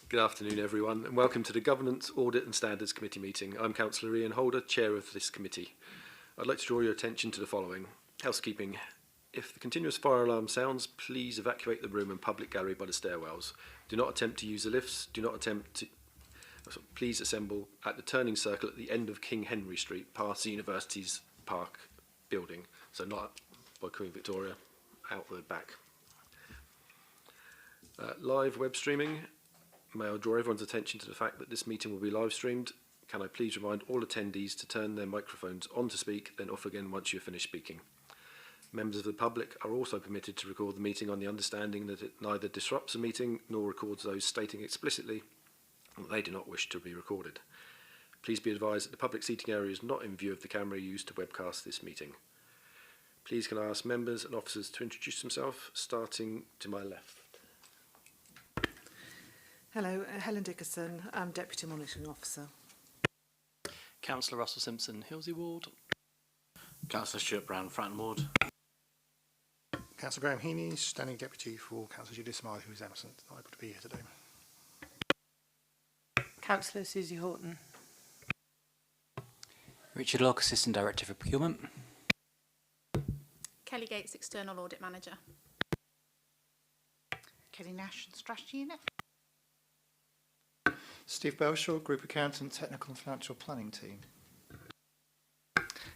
Good afternoon, everyone, and welcome to the Governance, Audit and Standards Committee meeting. I'm Councillor Ian Holder, Chair of this committee. I'd like to draw your attention to the following. Housekeeping. If the continuous fire alarm sounds, please evacuate the room and public gallery by the stairwells. Do not attempt to use the lifts. Please assemble at the turning circle at the end of King Henry Street, past the University's Park building. So not by Queen Victoria, out the back. Live web streaming. May I draw everyone's attention to the fact that this meeting will be live streamed. Can I please remind all attendees to turn their microphones on to speak, then off again once you've finished speaking. Members of the public are also permitted to record the meeting on the understanding that it neither disrupts the meeting nor records those stating explicitly that they do not wish to be recorded. Please be advised that the public seating area is not in view of the camera used to webcast this meeting. Please can I ask members and officers to introduce themselves, starting to my left. Hello, Helen Dickerson, I'm Deputy Monitoring Officer. Councillor Russell Simpson, Hilsey Ward. Councillor Stuart Brown, Fratton Ward. Councillor Graham Heaney, Standing Deputy for Councillor Judith Smythe, who is absent, not able to be here today. Councillor Susie Horton. Richard Locke, Assistant Director for Procurement. Kelly Gates, External Audit Manager. Kelly Nash, Strategy Unit. Steve Belshaw, Group Accountant, Technical and Financial Planning Team.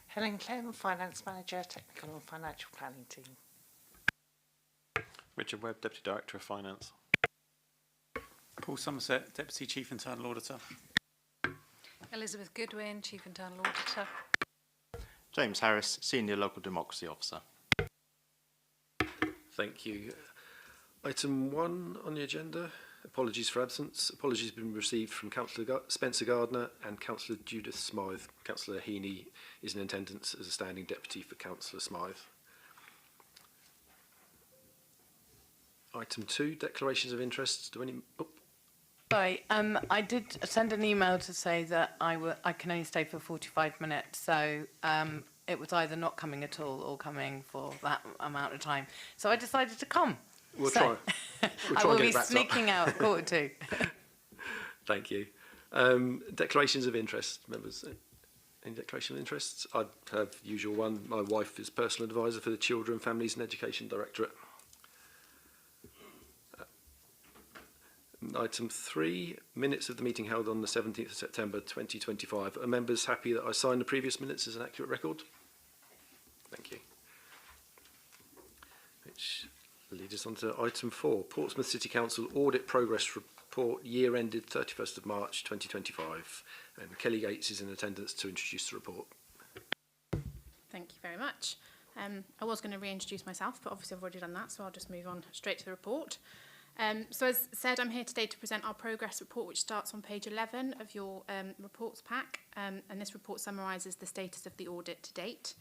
Helen Clem, Finance Manager, Technical and Financial Planning Team. Richard Webb, Deputy Director of Finance. Paul Somerset, Deputy Chief Internal Auditor. Elizabeth Goodwin, Chief Internal Auditor. James Harris, Senior Local Democracy Officer. Thank you. Item 1 on the agenda. Apologies for absence. Apologies have been received from Councillor Spencer Gardner and Councillor Judith Smythe. Councillor Heaney is in attendance as a standing deputy for Councillor Smythe. Item 2, declarations of interest. Do any? Oh. Sorry, I did send an email to say that I can only stay for 45 minutes, so it was either not coming at all or coming for that amount of time. So I decided to come. We'll try. I will be sneaking out at 1:45. Thank you. Declarations of interest, members. Any declaration of interests? I have the usual one. My wife is personal advisor for the Children, Families and Education Directorate. Item 3, minutes of the meeting held on the 17th of September 2025. Are members happy that I signed the previous minutes as an accurate record? Thank you. Which leads us on to item 4, Portsmouth City Council Audit Progress Report, year ended 31st of March 2025. And Kelly Gates is in attendance to introduce the report. Thank you very much. I was going to reintroduce myself, but obviously I've already done that, so I'll just move on straight to the report. So as said, I'm here today to present our progress report, which starts on page 11 of your reports pack. And this report summarises the status of the audit to date.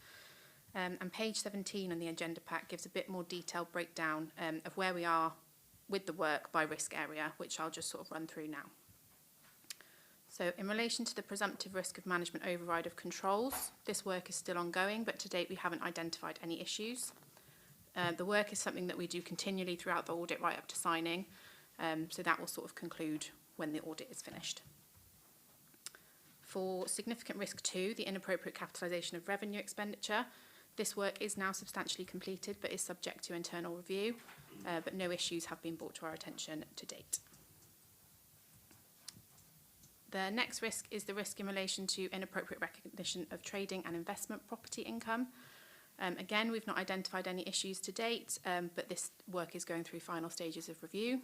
And page 17 on the agenda pack gives a bit more detailed breakdown of where we are with the work by risk area, which I'll just sort of run through now. So in relation to the presumptive risk of management override of controls, this work is still ongoing, but to date we haven't identified any issues. The work is something that we do continually throughout the audit right up to signing, so that will sort of conclude when the audit is finished. For significant risk 2, the inappropriate capitalisation of revenue expenditure, this work is now substantially completed but is subject to internal review, but no issues have been brought to our attention to date. The next risk is the risk in relation to inappropriate recognition of trading and investment property income. Again, we've not identified any issues to date, but this work is going through final stages of review.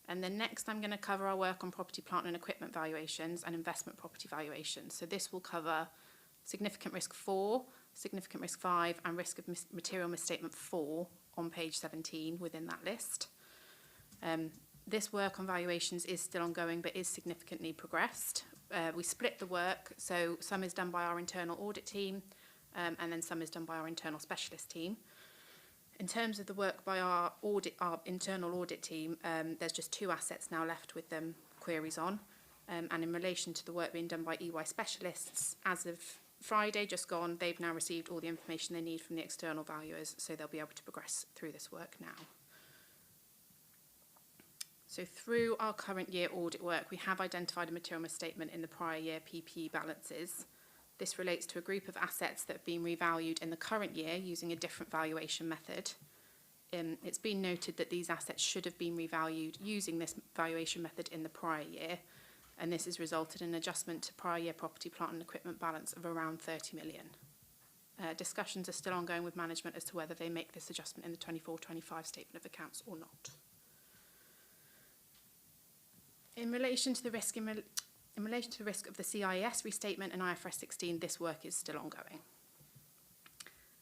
And then next I'm going to cover our work on property, plant and equipment valuations and investment property valuations. So this will cover significant risk 4, significant risk 5 and risk of material misstatement 4 on page 17 within that list. This work on valuations is still ongoing but is significantly progressed. We split the work, so some is done by our internal audit team and then some is done by our internal specialist team. In terms of the work by our internal audit team, there's just 2 assets now left with them queries on. And in relation to the work being done by EY specialists, as of Friday just gone, they've now received all the information they need from the external valuers, so they'll be able to progress through this work now. So through our current year audit work, we have identified a material misstatement in the prior year PPE balances. This relates to a group of assets that have been revalued in the current year using a different valuation method. It's been noted that these assets should have been revalued using this valuation method in the prior year, and this has resulted in an adjustment to prior year property, plant and equipment balance of around 30 million. Discussions are still ongoing with management as to whether they make this adjustment in the 24-25 statement of accounts or not. In relation to the risk of the CIS restatement and IFRS 16, this work is still ongoing.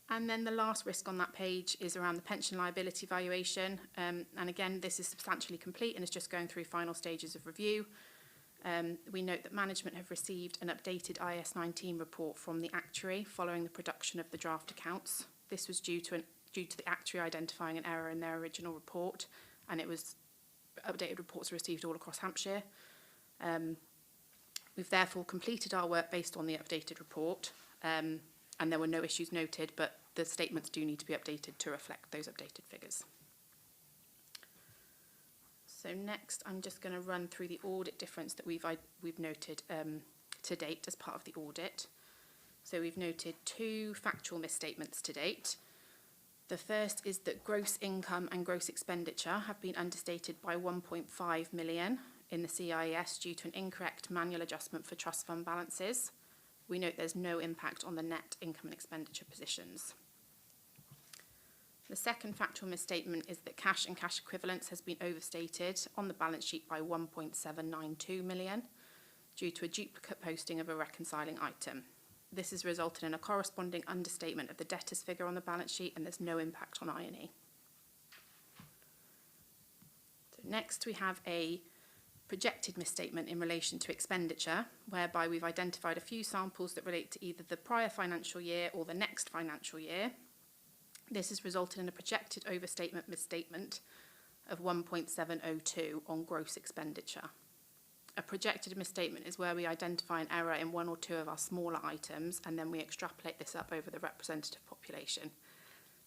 And then the last risk on that page is around the pension liability valuation. And again, this is substantially complete and is just going through final stages of review. We note that management have received an updated IAS 19 report from the actuary following the production of the draft accounts. This was due to the actuary identifying an error in their original report, and it was updated reports received all across Hampshire. We've therefore completed our work based on the updated report, and there were no issues noted, but the statements do need to be updated to reflect those updated figures. So next, I'm just going to run through the audit difference that we've noted to date as part of the audit. So we've noted 2 factual misstatements to date. The first is that gross income and gross expenditure have been understated by 1.5 million in the CIS due to an incorrect manual adjustment for trust fund balances. We note there's no impact on the net income and expenditure positions. The second factual misstatement is that cash and cash equivalents has been overstated on the balance sheet by 1.792 million due to a duplicate posting of a reconciling item. This has resulted in a corresponding understatement of the debtors figure on the balance sheet, and there's no impact on I&E. So next we have a projected misstatement in relation to expenditure, whereby we've identified a few samples that relate to either the prior financial year or the next financial year. This has resulted in a projected overstatement misstatement of 1.702 on gross expenditure. A projected misstatement is where we identify an error in 1 or 2 of our smaller items, and then we extrapolate this up over the representative population.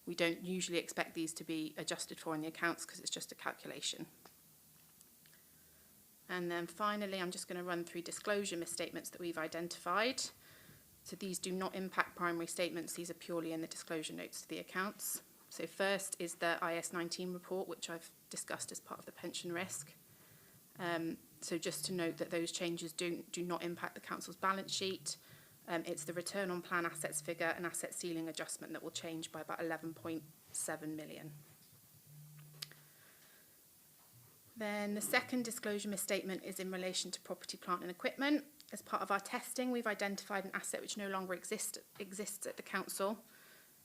We don't usually expect these to be adjusted for in the accounts because it's just a calculation. And then finally, I'm just going to run through disclosure misstatements that we've identified. So these do not impact primary statements. These are purely in the disclosure notes to the accounts. So first is the IAS 19 report, which I've discussed as part of the pension risk. So just to note that those changes do not impact the council's balance sheet. It's the return on plan assets figure and asset ceiling adjustment that will change by about 11.7 million. Then the second disclosure misstatement is in relation to property, plant and equipment. As part of our testing, we've identified an asset which no longer exists at the council.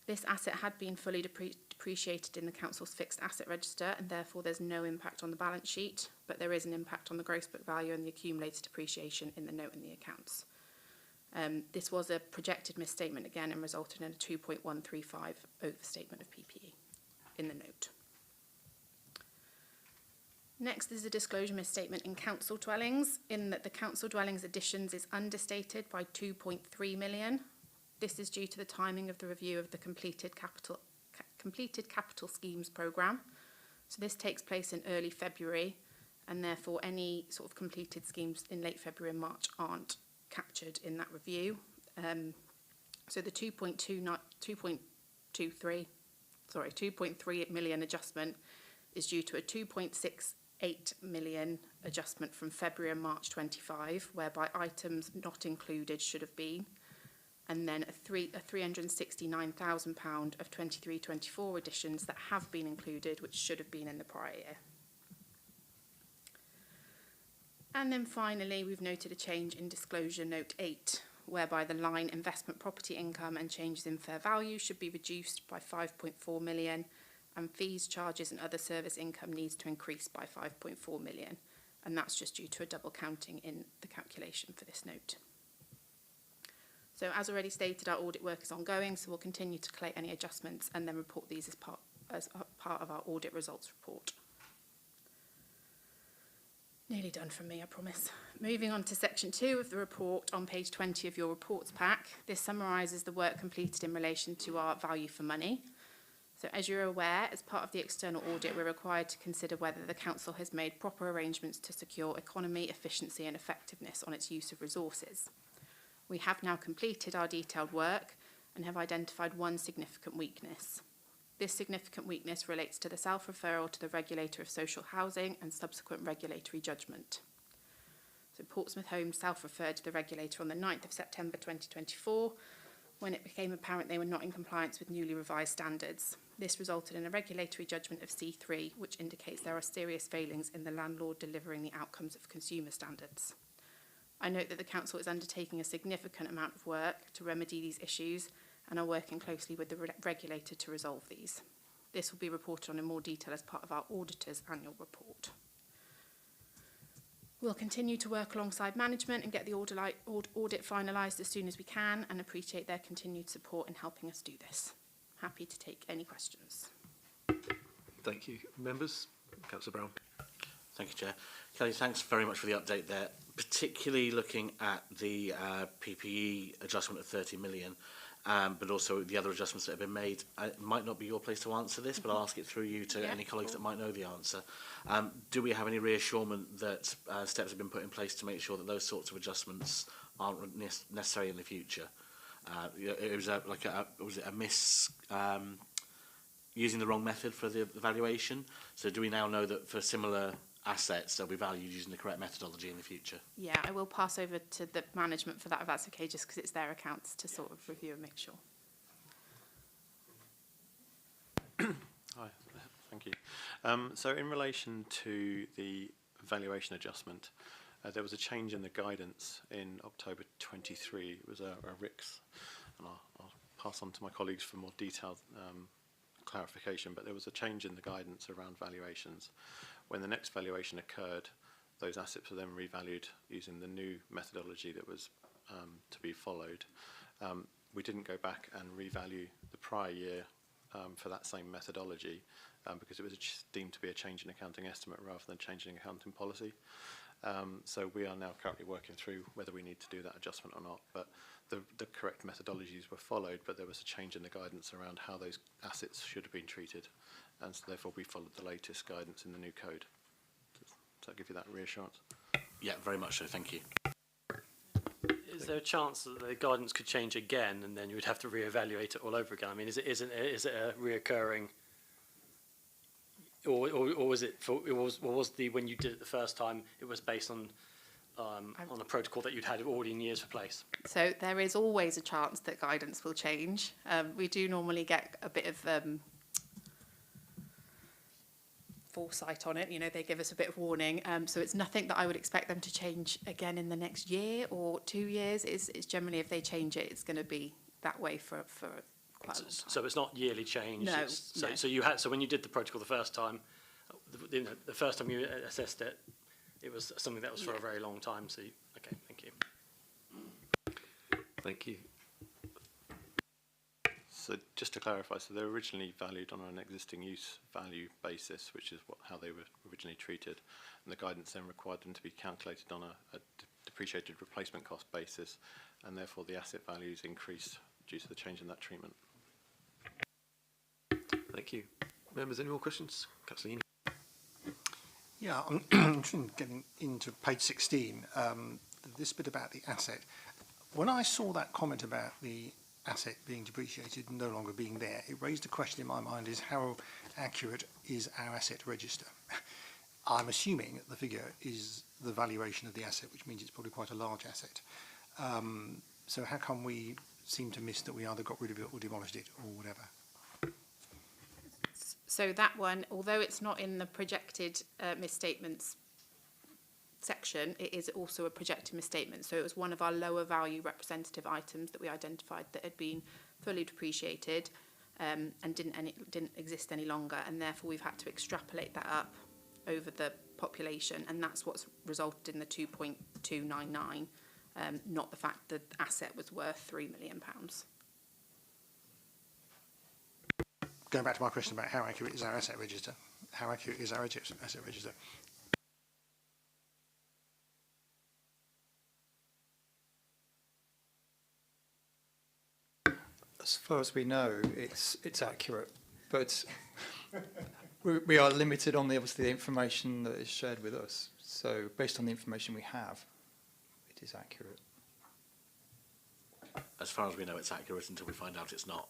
This asset had been fully depreciated in the council's fixed asset register, and therefore there's no impact on the balance sheet, but there is an impact on the gross book value and the accumulated depreciation in the note in the accounts. This was a projected misstatement again and resulted in a 2.135 overstatement of PPE in the note. Next is a disclosure misstatement in council dwellings, in that the council dwellings additions is understated by 2.3 million. This is due to the timing of the review of the completed capital schemes programme. So this takes place in early February, and therefore any sort of completed schemes in late February and March aren't captured in that review. So the 2.3 million adjustment is due to a 2.68 million adjustment from February and March 25, whereby items not included should have been, and then a £369,000 of 23-24 additions that have been included, which should have been in the prior year. And then finally, we've noted a change in disclosure note 8, whereby the line investment property income and changes in fair value should be reduced by 5.4 million, and fees, charges and other service income needs to increase by 5.4 million. And that's just due to a double counting in the calculation for this note. So as already stated, our audit work is ongoing, so we'll continue to collate any adjustments and then report these as part of our audit results report. Nearly done from me, I promise. Moving on to section 2 of the report on page 20 of your reports pack. This summarises the work completed in relation to our value for money. So as you're aware, as part of the external audit, we're required to consider whether the council has made proper arrangements to secure economy, efficiency and effectiveness on its use of resources. We have now completed our detailed work and have identified one significant weakness. This significant weakness relates to the self-referral to the regulator of social housing and subsequent regulatory judgment. So Portsmouth Homes self-referred to the regulator on the 9th of September 2024 when it became apparent they were not in compliance with newly revised standards. This resulted in a regulatory judgment of C3, which indicates there are serious failings in the landlord delivering the outcomes of consumer standards. I note that the Council is undertaking a significant amount of work to remedy these issues and are working closely with the regulator to resolve these. This will be reported on in more detail as part of our auditor's annual report. We'll continue to work alongside management and get the audit finalised as soon as we can, and appreciate their continued support in helping us do this. Happy to take any questions. Thank you. Members? Councillor Brown. Thank you, Chair. Kelly, thanks very much for the update there, particularly looking at the PPE adjustment of 30 million, but also the other adjustments that have been made. It might not be your place to answer this, but I'll ask it through you to any colleagues that might know the answer. Do we have any reassurance that steps have been put in place to make sure that those sorts of adjustments aren't necessary in the future? It was was it a miss using the wrong method for the evaluation? So do we now know that for similar assets they'll be valued using the correct methodology in the future? Yeah, I will pass over to the management for that if that's okay, just because it's their accounts to sort of review and make sure. Hi, thank you. So in relation to the valuation adjustment, there was a change in the guidance in October 23. It was a RICS, and I'll pass on to my colleagues for more detailed clarification, but there was a change in the guidance around valuations. When the next valuation occurred, those assets were then revalued using the new methodology that was to be followed. We didn't go back and revalue the prior year for that same methodology because it was deemed to be a change in accounting estimate rather than changing accounting policy. So we are now currently working through whether we need to do that adjustment or not, but the correct methodologies were followed, but there was a change in the guidance around how those assets should have been treated, and so therefore we followed the latest guidance in the new code. Does that give you that reassurance? Yeah, very much so, thank you. Is there a chance that the guidance could change again and then you would have to re-evaluate it all over again? I mean, is it a reoccurring, or was it for, was the, when you did it the first time, it was based on a protocol that you'd had already in years for place? So there is always a chance that guidance will change. We do normally get a bit of foresight on it, you know, they give us a bit of warning, so it's nothing that I would expect them to change again in the next year or 2 years. It's generally, if they change it, it's going to be that way for quite a long time. So it's not yearly change? No, no. So you had, so when you did the protocol the first time, the first time you assessed it, it was something that was for a very long time, so okay, thank you. Thank you. So just to clarify, so they're originally valued on an existing use value basis, which is how they were originally treated, and the guidance then required them to be calculated on a depreciated replacement cost basis, and therefore the asset values increased due to the change in that treatment. Thank you. Members, any more questions? Councillor Eni. Yeah, I'm interested in getting into page 16, this bit about the asset. When I saw that comment about the asset being depreciated and no longer being there, it raised a question in my mind: is how accurate is our asset register? I'm assuming the figure is the valuation of the asset, which means it's probably quite a large asset. So how come we seem to miss that we either got rid of it or demolished it or whatever? So that one, although it's not in the projected misstatements section, it is also a projected misstatement. So it was one of our lower value representative items that we identified that had been fully depreciated and didn't exist any longer, and therefore we've had to extrapolate that up over the population, and that's what's resulted in the 2.299, not the fact that the asset was worth £3 million. Going back to my question about how accurate is our asset register, how accurate is our asset register? As far as we know, it's accurate. but we are limited on obviously the information that is shared with us. So based on the information we have, it is accurate. As far as we know, it's accurate until we find out it's not.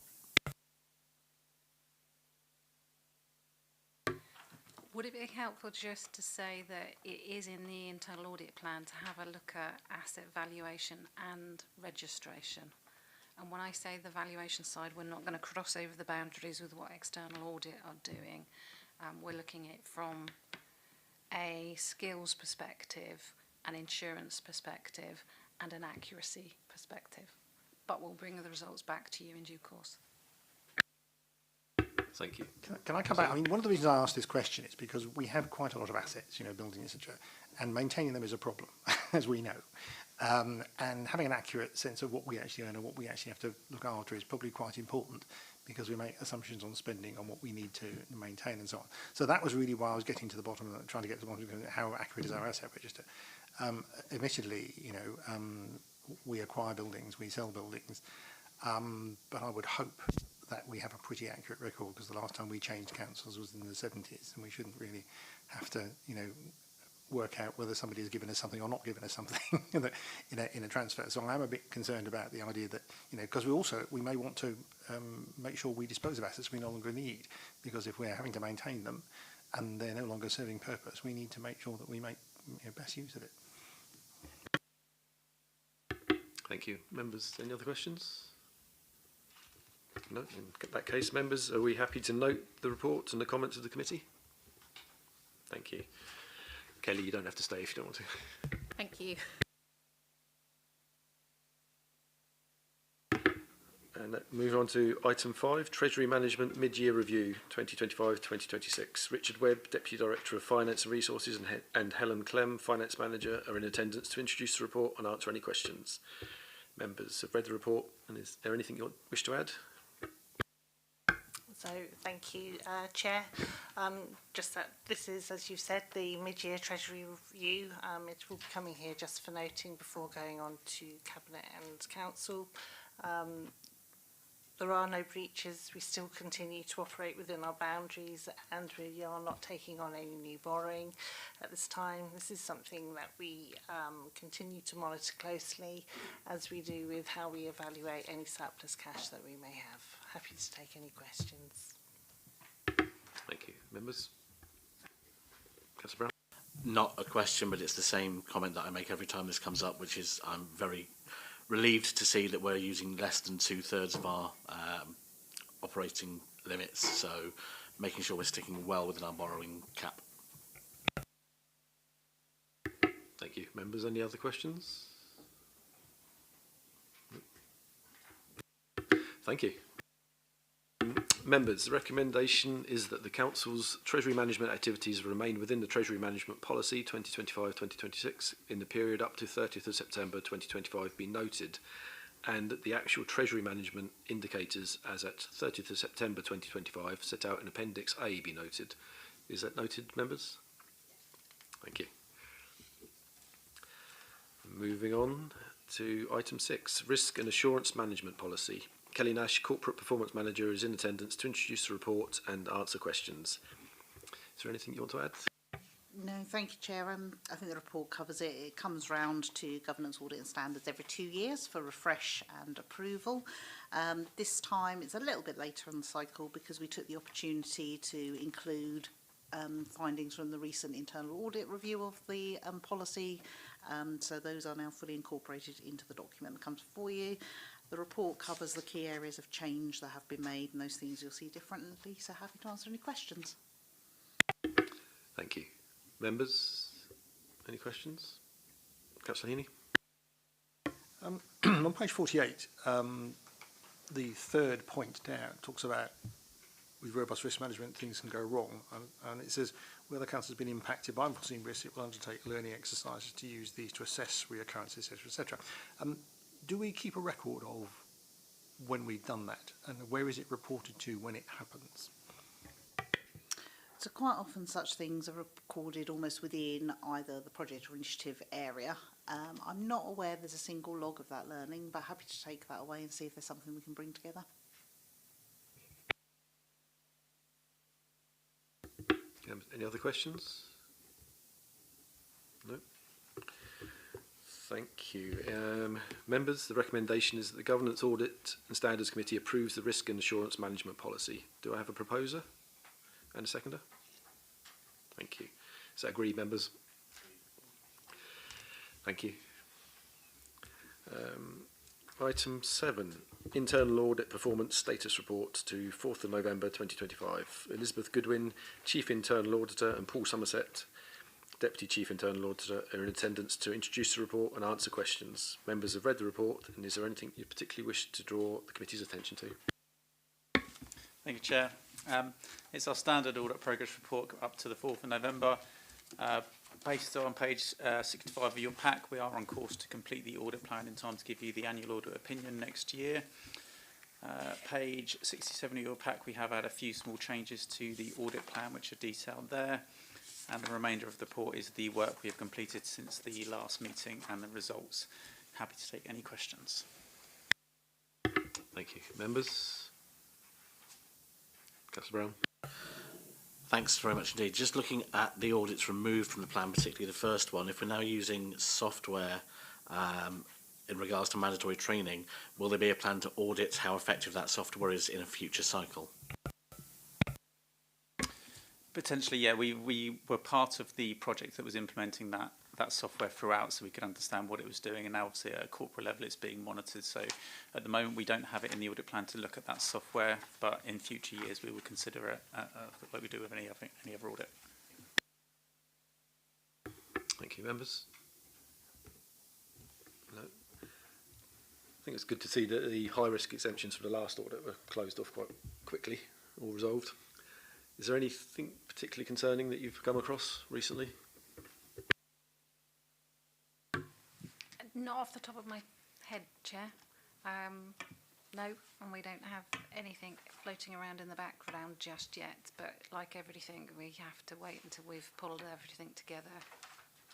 Would it be helpful just to say that it is in the internal audit plan to have a look at asset valuation and registration? And when I say the valuation side, we're not going to cross over the boundaries with what external audit are doing. We're looking at it from a skills perspective, an insurance perspective, and an accuracy perspective. But we'll bring the results back to you in due course. Thank you. Can I come back? I mean, one of the reasons I asked this question is because we have quite a lot of assets, you know, buildings, etc., and maintaining them is a problem, as we know. And having an accurate sense of what we actually own and what we actually have to look after is probably quite important, because we make assumptions on spending, on what we need to maintain and so on. So that was really why I was getting to the bottom of trying to get to the bottom of how accurate is our asset register. Admittedly, you know, we acquire buildings, we sell buildings, but I would hope that we have a pretty accurate record, because the last time we changed councils was in the 70s, and we shouldn't really have to, you know, work out whether somebody has given us something or not given us something in a transfer. So I am a bit concerned about the idea that, you know, because we may want to make sure we dispose of assets we no longer need, because if we're having to maintain them and they're no longer serving purpose, we need to make sure that we make, you know, best use of it. Thank you. Members, any other questions? No, in that case, members, are we happy to note the report and the comments of the committee? Thank you. Kelly, you don't have to stay if you don't want to. Thank you. And move on to item 5, Treasury Management Mid-Year Review 2025-2026. Richard Webb, Deputy Director of Finance and Resources, and Helen Clem, Finance Manager, are in attendance to introduce the report and answer any questions. Members have read the report, and is there anything you wish to add? So thank you, Chair. Just that this is, as you said, the mid-year Treasury Review. It will be coming here just for noting before going on to Cabinet and Council. There are no breaches. We still continue to operate within our boundaries, and we are not taking on any new borrowing at this time. This is something that we continue to monitor closely, as we do with how we evaluate any surplus cash that we may have. Happy to take any questions. Thank you. Members? Councillor Brown? Not a question, but it's the same comment that I make every time this comes up, which is I'm very relieved to see that we're using less than 2/3 of our operating limits, so making sure we're sticking well within our borrowing cap. Thank you. Members, any other questions? Thank you. Members, the recommendation is that the Council's Treasury Management activities remain within the Treasury Management Policy 2025-2026 in the period up to 30th of September 2025 be noted, and that the actual Treasury Management indicators as at 30th of September 2025 set out in Appendix A be noted. Is that noted, members? Thank you. Moving on to item 6, Risk and Assurance Management Policy. Kelly Nash, Corporate Performance Manager, is in attendance to introduce the report and answer questions. Is there anything you want to add? No, thank you, Chair. I think the report covers it. It comes round to governance audit and standards every 2 years for refresh and approval. This time it's a little bit later in the cycle because we took the opportunity to include findings from the recent internal audit review of the policy. So those are now fully incorporated into the document that comes before you. The report covers the key areas of change that have been made, and those things you'll see differently, so happy to answer any questions. Thank you. Members, any questions? Councillor Heaney? On page 48, the third point down talks about with robust risk management things can go wrong, and it says where the council has been impacted by unforeseen risks, it will undertake learning exercises to use these to assess reoccurrences, etc., etc. Do we keep a record of when we've done that, and where is it reported to when it happens? So quite often such things are recorded almost within either the project or initiative area. I'm not aware there's a single log of that learning, but happy to take that away and see if there's something we can bring together. Any other questions? No. Thank you. Members, the recommendation is that the Governance Audit and Standards Committee approves the Risk and Assurance Management Policy. Do I have a proposer and a seconder? Thank you. Is that agreed, members? Thank you. Item 7, Internal Audit Performance Status Report to 4th of November 2025. Elizabeth Goodwin, Chief Internal Auditor, and Paul Somerset, Deputy Chief Internal Auditor, are in attendance to introduce the report and answer questions. Members have read the report, and is there anything you particularly wish to draw the committee's attention to? Thank you, Chair. It's our standard audit progress report up to the 4th of November. Based on page 65 of your pack, we are on course to complete the audit plan in time to give you the annual audit opinion next year. Page 67 of your pack, we have had a few small changes to the audit plan, which are detailed there. And the remainder of the report is the work we have completed since the last meeting and the results. Happy to take any questions. Thank you. Members? Councillor Brown. Thanks very much indeed. Just looking at the audits removed from the plan, particularly the first one, if we're now using software in regards to mandatory training, will there be a plan to audit how effective that software is in a future cycle? Potentially, yeah. We were part of the project that was implementing that software throughout, so we could understand what it was doing, and now obviously at a corporate level it's being monitored. So at the moment we don't have it in the audit plan to look at that software, but in future years we will consider it like we do with any other audit. Thank you, members. No. I think it's good to see that the high risk exemptions for the last audit were closed off quite quickly, all resolved. Is there anything particularly concerning that you've come across recently? Not off the top of my head, Chair. No, and we don't have anything floating around in the background just yet. But like everything, we have to wait until we've pulled everything together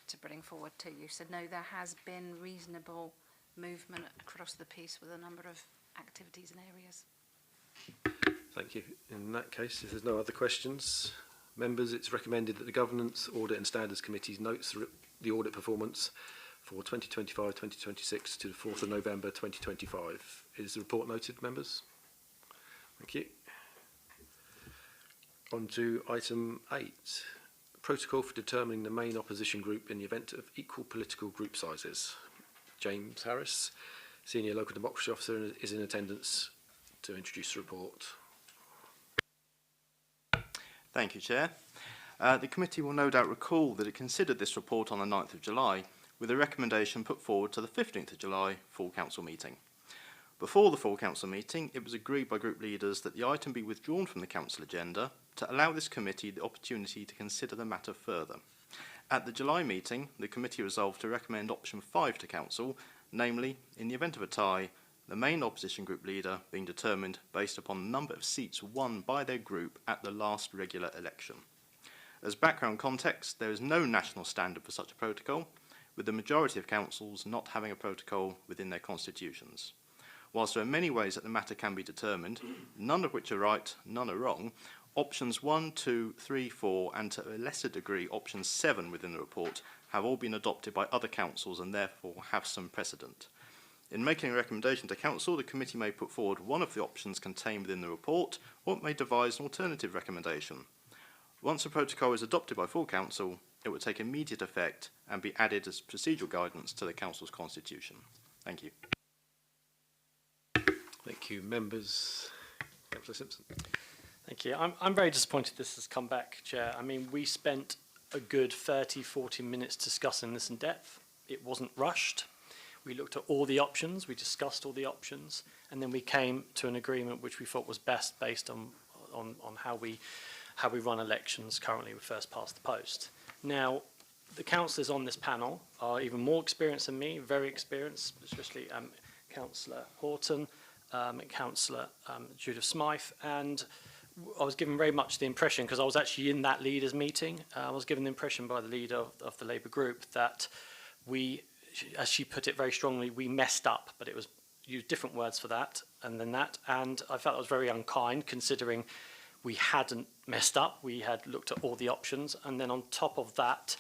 to bring forward to you. So no, there has been reasonable movement across the piece with a number of activities and areas. Thank you. In that case, if there's no other questions, members, it's recommended that the Governance, Audit and Standards Committee's notes the audit performance for 2025-2026 to the 4th of November 2025. Is the report noted, members? Thank you. On to item 8. Protocol for determining the main opposition group in the event of equal political group sizes. James Harris, Senior Local Democracy Officer, is in attendance to introduce the report. Thank you, Chair. The committee will no doubt recall that it considered this report on the 9th of July, with a recommendation put forward to the 15th of July full council meeting. Before the full council meeting, it was agreed by group leaders that the item be withdrawn from the council agenda to allow this committee the opportunity to consider the matter further. At the July meeting, the committee resolved to recommend option 5 to council, namely, in the event of a tie, the main opposition group leader being determined based upon the number of seats won by their group at the last regular election. As background context, there is no national standard for such a protocol, with the majority of councils not having a protocol within their constitutions. Whilst there are many ways that the matter can be determined, none of which are right, none are wrong, options 1, 2, 3, 4, and to a lesser degree option 7 within the report have all been adopted by other councils and therefore have some precedent. In making a recommendation to council, the committee may put forward one of the options contained within the report, or it may devise an alternative recommendation. Once a protocol is adopted by full council, it will take immediate effect and be added as procedural guidance to the council's constitution. Thank you. Thank you, members. Councillor Simpson. Thank you. I'm very disappointed this has come back, Chair. I mean, we spent a good 30-40 minutes discussing this in depth. It wasn't rushed. We looked at all the options, we discussed all the options, and then we came to an agreement which we thought was best based on how we run elections currently with first past the post. Now, the councillors on this panel are even more experienced than me, very experienced, especially Councillor Horton, Councillor Judith Smythe, and I was given very much the impression, because I was actually in that leaders' meeting, I was given the impression by the leader of the Labour group that we, as she put it very strongly, we messed up, but it was used different words for that, and I felt that was very unkind, considering we hadn't messed up. We had looked at all the options, and then on top of that,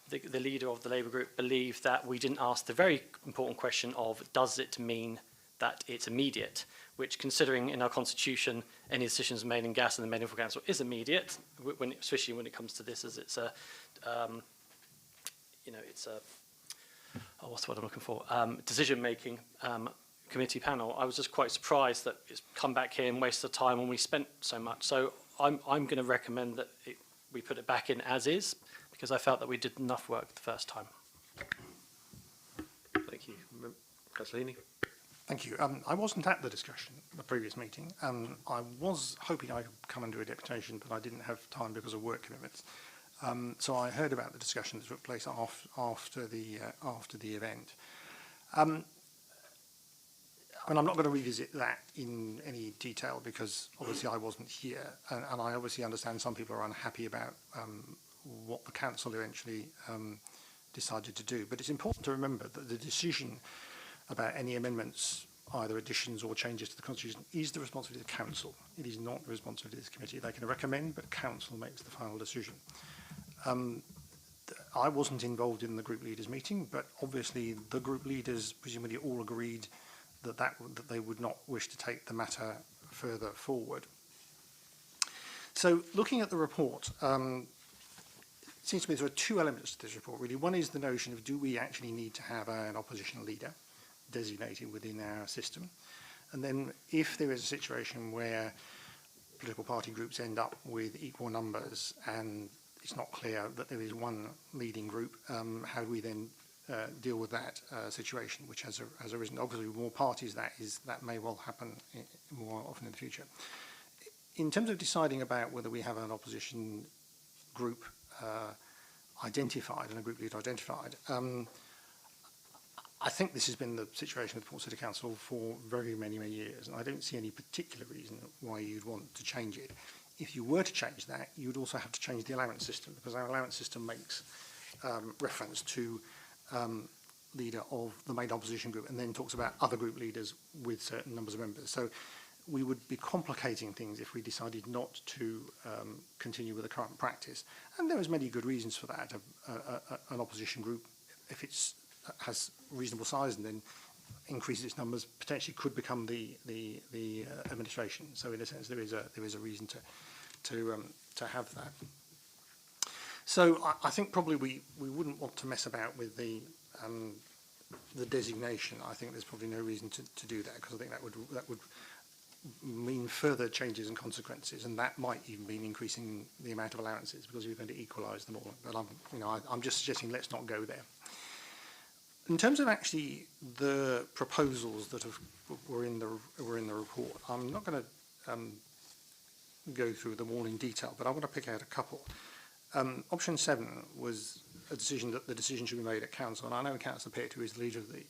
the leader of the Labour group believed that we didn't ask the very important question of, does it mean that it's immediate? Which, considering in our constitution, any decisions made in gas and the Medical Council is immediate, especially when it comes to this, as it's a, what's the word I'm looking for? Decision-making committee panel. I was just quite surprised that it's come back here and wasted time when we spent so much. So I'm going to recommend that we put it back in as is, because I felt that we did enough work the first time. Thank you. Councillor Heaney. Thank you. I wasn't at the discussion at the previous meeting. I was hoping I could come and do a deputation, but I didn't have time because of work commitments. So I heard about the discussion that took place after the event. I mean, I'm not going to revisit that in any detail because obviously I wasn't here, and I obviously understand some people are unhappy about what the council eventually decided to do. But it's important to remember that the decision about any amendments, either additions or changes to the constitution, is the responsibility of the council. It is not the responsibility of this committee. They can recommend, but council makes the final decision. I wasn't involved in the group leaders meeting, but obviously the group leaders presumably all agreed that they would not wish to take the matter further forward. So looking at the report, it seems to me there are two elements to this report really. One is the notion of, do we actually need to have an opposition leader designated within our system? And then if there is a situation where political party groups end up with equal numbers and it's not clear that there is one leading group, how do we then deal with that situation which has arisen? Obviously, with more parties, that may well happen more often in the future. In terms of deciding about whether we have an opposition group identified and a group leader identified, I think this has been the situation with Port City Council for very many years, and I don't see any particular reason why you'd want to change it. If you were to change that, you'd also have to change the allowance system, because our allowance system makes reference to leader of the main opposition group and then talks about other group leaders with certain numbers of members. So we would be complicating things if we decided not to continue with the current practice. And there is many good reasons for that. An opposition group, if it has reasonable size and then increases its numbers, potentially could become the administration. So in a sense, there is a reason to have that. So I think probably we wouldn't want to mess about with the designation. I think there's probably no reason to do that, because I think that would mean further changes and consequences, and that might even mean increasing the amount of allowances because you're going to equalise them all. But I'm just suggesting let's not go there. In terms of actually the proposals that were in the report, I'm not going to go through them all in detail, but I want to pick out a couple. Option 7 was a decision that the decision should be made at council, and I know Councillor Pitt, who is the leader of the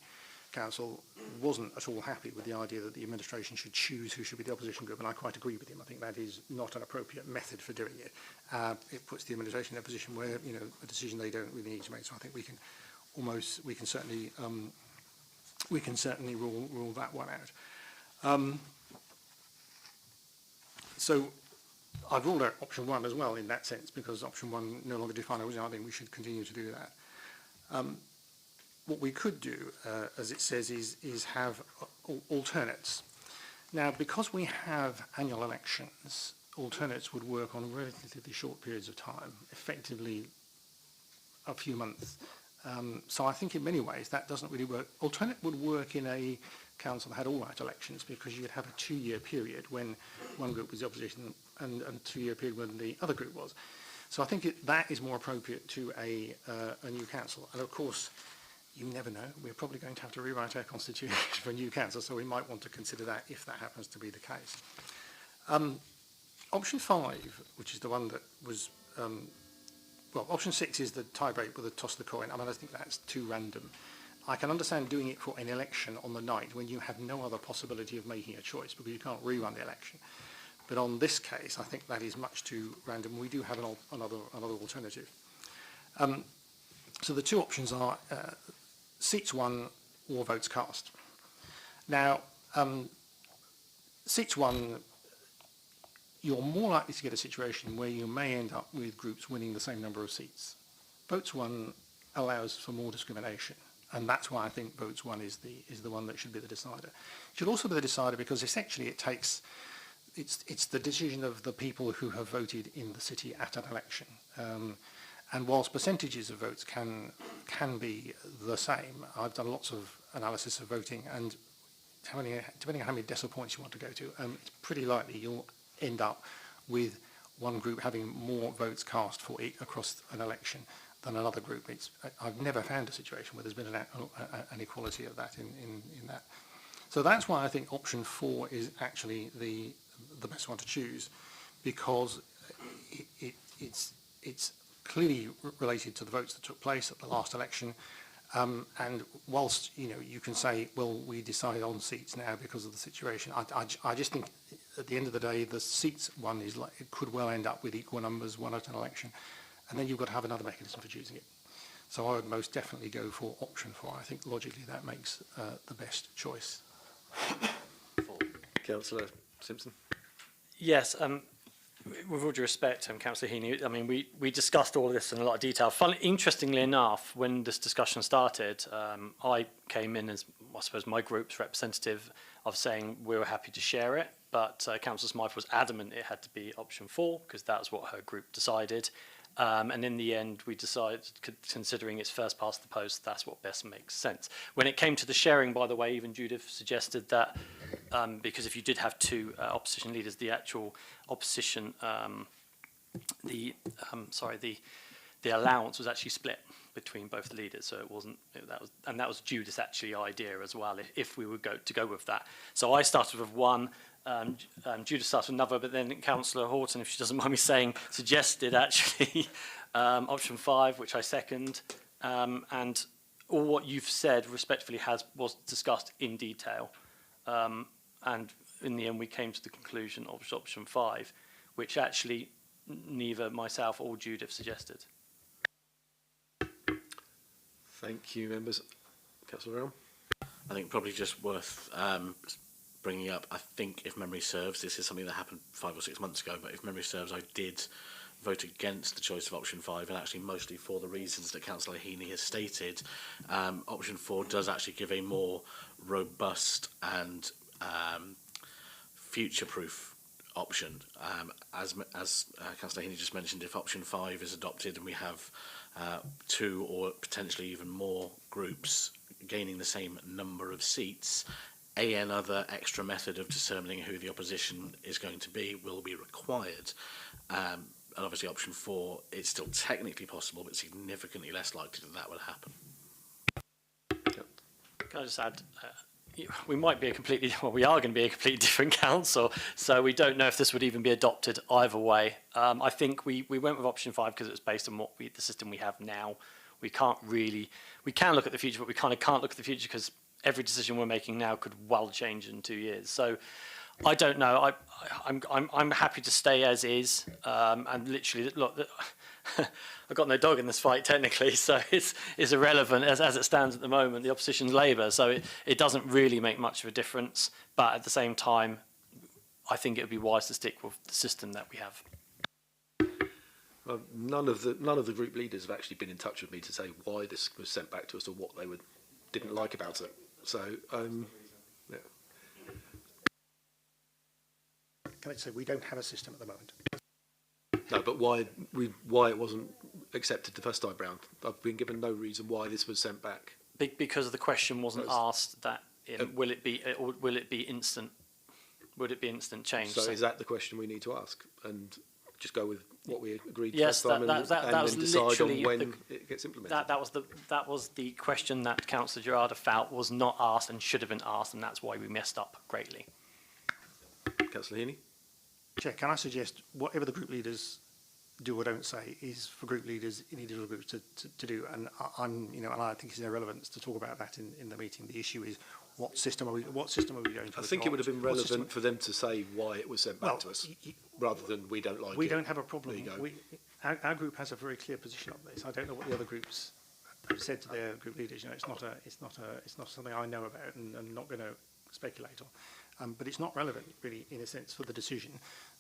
council, wasn't at all happy with the idea that the administration should choose who should be the opposition group, and I quite agree with him. I think that is not an appropriate method for doing it. It puts the administration in a position where a decision they don't really need to make. So I think we can certainly rule that one out. So I've ruled out option 1 as well in that sense, because option 1 no longer defined. I think we should continue to do that. What we could do, as it says, is have alternates. Now, because we have annual elections, alternates would work on relatively short periods of time, effectively a few months. So I think in many ways that doesn't really work. Alternate would work in a council that had all-out elections, because you'd have a 2-year period when one group was the opposition and a 2-year period when the other group was. So I think that is more appropriate to a new council. And of course, you never know. We're probably going to have to rewrite our constitution for a new council, so we might want to consider that if that happens to be the case. Option 5, which is the one that was, option 6 is the tie-break with a toss of the coin. I mean, I think that's too random. I can understand doing it for an election on the night when you have no other possibility of making a choice, because you can't rerun the election. But on this case, I think that is much too random. We do have another alternative. So the two options are seats won or votes cast. Now, seats won you're more likely to get a situation where you may end up with groups winning the same number of seats. Votes won allows for more discrimination, and that's why I think votes won is the one that should be the decider. It should also be the decider because essentially it's the decision of the people who have voted in the city at an election. And whilst percentages of votes can be the same, I've done lots of analysis of voting, and depending on how many decimal points you want to go to, it's pretty likely you'll end up with one group having more votes cast for it across an election than another group. I've never found a situation where there's been an equality of that in that. So that's why I think option 4 is actually the best one to choose, because it's clearly related to the votes that took place at the last election. And whilst you can say, well, we decide on seats now because of the situation, I just think at the end of the day, the seats one is like, it could well end up with equal numbers won at an election, and then you've got to have another mechanism for choosing it. So I would most definitely go for option 4. I think logically that makes the best choice. Councillor Simpson. Yes, with all due respect, Councillor Heaney, I mean, we discussed all of this in a lot of detail. Interestingly enough, when this discussion started, I came in as, I suppose, my group's representative of saying we were happy to share it, but Councillor Smythe was adamant it had to be option 4 because that's what her group decided. And in the end, we decided, considering it's first past the post, that's what best makes sense. When it came to the sharing, by the way, even Judith suggested that because if you did have 2 opposition leaders, the actual opposition, the allowance was actually split between both the leaders, so it wasn't that was Judith's actually idea as well. If we were to go with that, so I started with 1. Judith started with another, but then Councillor Horton, if she doesn't mind me saying, suggested actually option 5, which I second, and all what you've said respectfully was discussed in detail, and in the end we came to the conclusion of option 5, which actually neither myself or Judith suggested. Thank you, members. Councillor Brown. I think probably just worth bringing up, I think if memory serves, this is something that happened 5 or 6 months ago, but if memory serves, I did vote against the choice of option 5, and actually mostly for the reasons that Councillor Heaney has stated. Option 4 does actually give a more robust and future-proof option. As Councillor Heaney just mentioned, if option 5 is adopted and we have 2 or potentially even more groups gaining the same number of seats, another extra method of determining who the opposition is going to be will be required. And obviously option 4, it's still technically possible, but significantly less likely that will happen. Can I just add, we might be we are going to be a completely different council, so we don't know if this would even be adopted either way. I think we went with option 5 because it was based on the system we have now. We can look at the future, but we kind of can't look at the future because every decision we're making now could well change in 2 years. So I don't know. I'm happy to stay as is, and literally look. I've got no dog in this fight technically, so it's irrelevant as it stands at the moment. The opposition's Labour, so it doesn't really make much of a difference. But at the same time, I think it would be wise to stick with the system that we have. Well, none of the group leaders have actually been in touch with me to say why this was sent back to us or what they didn't like about it. So, yeah. Can I say we don't have a system at the moment? No, but why it wasn't accepted the first time round? I've been given no reason why this was sent back. Because the question wasn't asked that will it be instant? Would it be instant change? So is that the question we need to ask and just go with what we agreed yes, last time that and was then decide on when the, it gets implemented? That was the question that Councillor Gerarda felt was not asked and should have been asked, and that's why we messed up greatly. Councillor Heaney? Chair, can I suggest whatever the group leaders do or don't say is for group leaders in individual groups to do, and and I think it's irrelevant to talk about that in the meeting. The issue is what system are we going to? I think it would have been relevant for them to say why it was sent back to us, rather than we don't like it. We don't have a problem. Our group has a very clear position on this. I don't know what the other groups have said to their group leaders. It's not something I know about, and I'm not going to speculate on. But it's not relevant, really, in a sense, for the decision.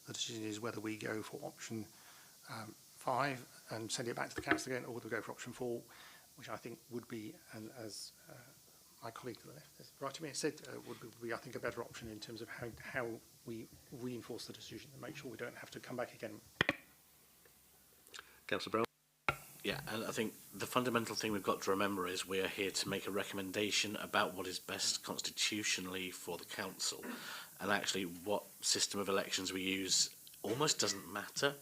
the decision is whether we go for option 5 and send it back to the council again, or whether we go for option 4, which I think would be, and as my colleague to the left, right to me, said, would be, I think, a better option in terms of how we reinforce the decision and make sure we don't have to come back again. Councillor Brown. Yeah, and I think the fundamental thing we've got to remember is we are here to make a recommendation about what is best constitutionally for the council. And actually what system of elections we use almost doesn't matter.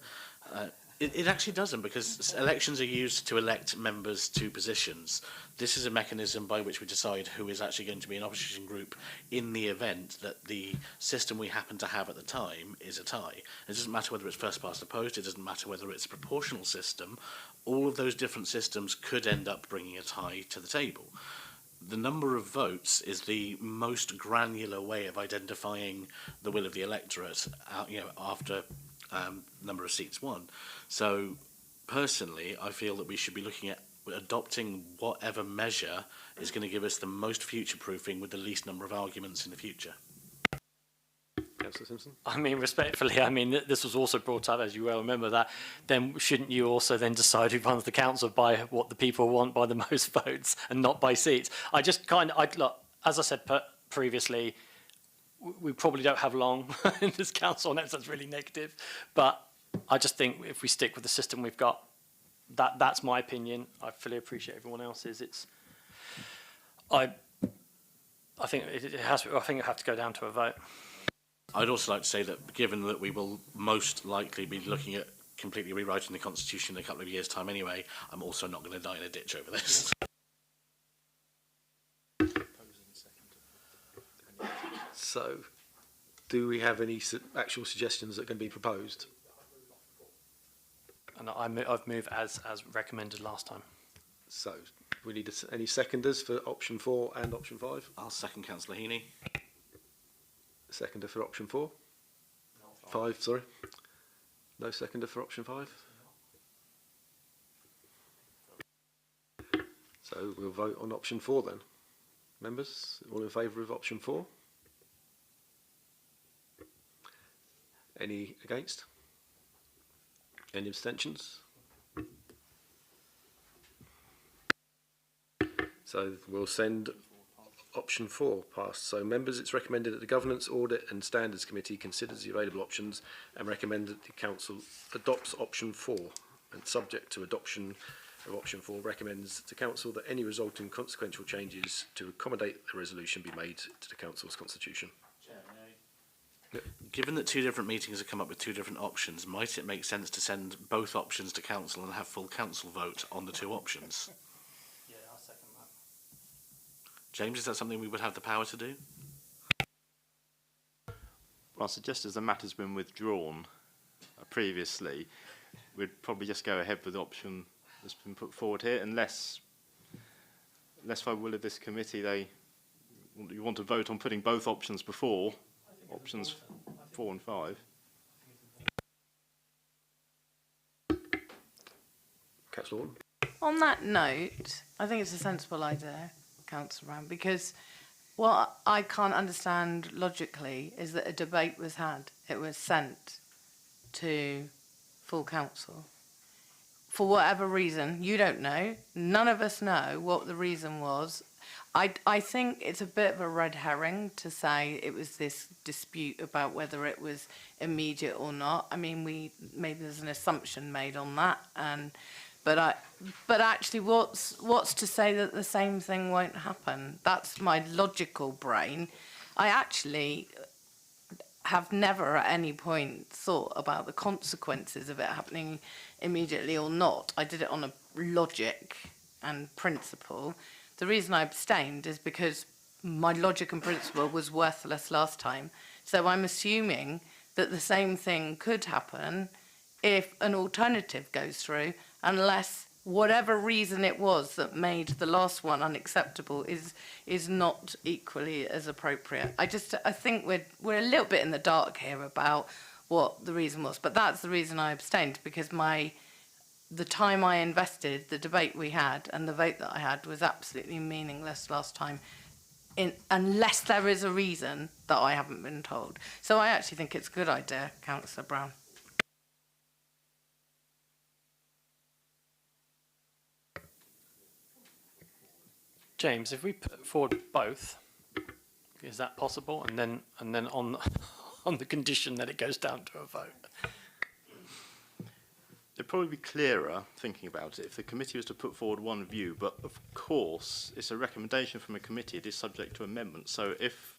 It actually doesn't, because elections are used to elect members to positions. This is a mechanism by which we decide who is actually going to be an opposition group in the event that the system we happen to have at the time is a tie. It doesn't matter whether it's first past the post, it doesn't matter whether it's a proportional system. All of those different systems could end up bringing a tie to the table. The number of votes is the most granular way of identifying the will of the electorate, after number of seats won. So personally, I feel that we should be looking at adopting whatever measure is going to give us the most future-proofing with the least number of arguments in the future. Councillor Simpson. I mean, respectfully, I mean, this was also brought up, as you well remember, that then shouldn't you also then decide who runs the council by what the people want, by the most votes, and not by seats? I just look, as I said previously, we probably don't have long in this council. I know that's really negative, but I just think if we stick with the system we've got, that's my opinion. I fully appreciate everyone else's. I think it has. I think it have to go down to a vote. I'd also like to say that given that we will most likely be looking at completely rewriting the Constitution in a couple of years' time anyway, I'm also not going to die in a ditch over this. So, do we have any actual suggestions that are going to be proposed? And I've moved as recommended last time. So, we need any seconders for option 4 and option 5? I'll second Councillor Heaney. Seconder for option 4? 5, sorry. No seconder for option 5? So we'll vote on option 4 then. Members, all in favour of option 4? Any against? Any abstentions? So we'll send option 4 passed. So members, it's recommended that the Governance, Audit and Standards Committee considers the available options and recommend that the Council adopts option 4, and subject to adoption of option 4, recommends to Council that any resulting consequential changes to accommodate the resolution be made to the Council's constitution. Given that 2 different meetings have come up with 2 different options, might it make sense to send both options to Council and have full Council vote on the 2 options? Yeah, I'll second that. James, is that something we would have the power to do? Well, I suggest as the matter's been withdrawn previously, we'd probably just go ahead with the option that's been put forward here, unless by will of this committee you want to vote on putting both options before options 4 and 5. Councillor Orton. On that note, I think it's a sensible idea, Councillor Brown, because what I can't understand logically is that a debate was had. It was sent to full council. For whatever reason, you don't know, none of us know what the reason was. I think it's a bit of a red herring to say it was this dispute about whether it was immediate or not. I mean, maybe there's an assumption made on that, but actually, what's to say that the same thing won't happen? That's my logical brain. I actually have never at any point thought about the consequences of it happening immediately or not. I did it on a logic and principle. The reason I abstained is because my logic and principle was worthless last time. So I'm assuming that the same thing could happen if an alternative goes through, unless whatever reason it was that made the last one unacceptable is not equally as appropriate. I think we're a little bit in the dark here about what the reason was, but that's the reason I abstained, because the time I invested, the debate we had, and the vote that I had was absolutely meaningless last time. unless there is a reason that I haven't been told. So I actually think it's a good idea, Councillor Brown. James, if we put forward both, is that possible? And then on on the condition that it goes down to a vote. It'd probably be clearer, thinking about it, if the committee was to put forward one view, but of course, it's a recommendation from a committee, it is subject to amendment, so if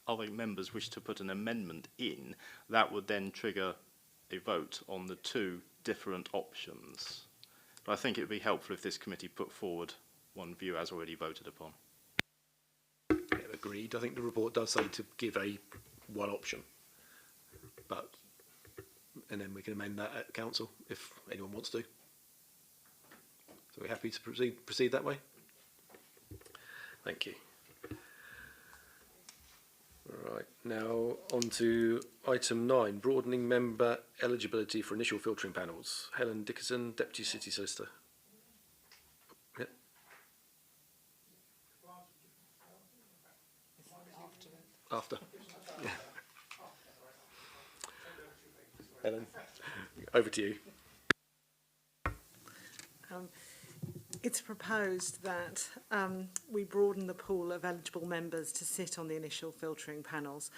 other members wish to put an amendment in, that would then trigger a vote on the two different options. But I think it would be helpful if this committee put forward one view as already voted upon. Yeah, agreed. I think the report does say to give one option, and then we can amend that at council if anyone wants to. So we're happy to proceed that way? Thank you. All right, now on to item 9, broadening member eligibility for initial filtering panels. Helen Dickerson, Deputy City Solicitor. Yep. After. Yeah. Helen, over to you. It's proposed that we broaden the pool of eligible members to sit on the initial filtering panels.